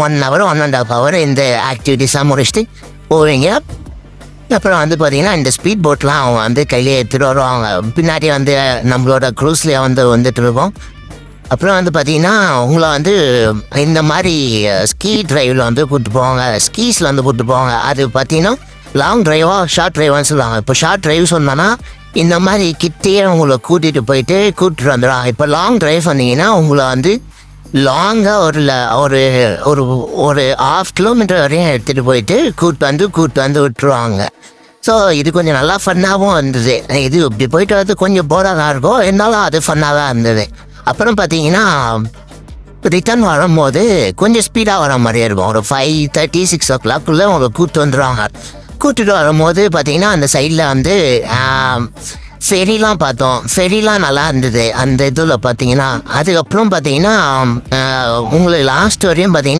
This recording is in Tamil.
1 hour 1.5 hour இந்த ஆக்டிவிட்டிஸாக முடிச்சுட்டு போவீங்க. அப்புறம் வந்து பார்த்தீங்கன்னா இந்த ஸ்பீட் போட்லாம் அவங்க வந்து கையிலே எடுத்துகிட்டு வருவாங்க. பின்னாடி வந்து நம்மளோட க்ரூஸ்லேயே வந்துட்டு இருக்கோம். அப்புறம் வந்து பார்த்தீங்கன்னா உங்களை வந்து இந்த மாதிரி ஸ்கீ ட்ரைவில் வந்து கூப்பிட்டு போவாங்க, ஸ்கீஸில் வந்து கூப்பிட்டு போவாங்க. அது பார்த்தீங்கன்னா லாங் ட்ரைவாக ஷார்ட் ட்ரைவான்னு சொல்லுவாங்க. இப்போ ஷார்ட் ட்ரைவ் சொன்னோன்னா இந்த மாதிரி கிட்டேயே உங்களை கூட்டிகிட்டு போயிட்டு கூப்பிட்டு வந்துடுவாங்க. இப்போ லாங் ட்ரைவ் வந்தீங்கன்னா உங்களை வந்து லாங்காக ஒரு ஒரு ஒரு 1/2 கிலோமீட்டர் வரையும் எடுத்துகிட்டு போயிட்டு கூப்பிட்டு வந்து விட்டுருவாங்க. ஸோ இது கொஞ்சம் நல்லா ஃபன்னாகவும் இருந்தது. இது இப்படி போயிட்டு வந்து கொஞ்சம் போராக தான் இருக்கும், இருந்தாலும் அது ஃபன்னாக தான் இருந்தது. அப்புறம் பார்த்தீங்கன்னா ரிட்டர்ன் வரும்போது கொஞ்சம் ஸ்பீடாக வர மாதிரியே இருக்கும். ஒரு 5:30 6 o'clock அவங்க கூப்பிட்டு வந்துடுவாங்க. கூப்பிட்டுட்டு வரும்போது பார்த்தீங்கன்னா அந்த சைடில் வந்து ஃபெரிலாம் பார்த்தோம். ஃபெரிலாம் நல்லா இருந்தது அந்த இதில் பார்த்தீங்கன்னா. அதுக்கப்புறம் பார்த்தீங்கன்னா உங்களுக்கு லாஸ்ட் வரையும் பார்த்தீங்கன்னா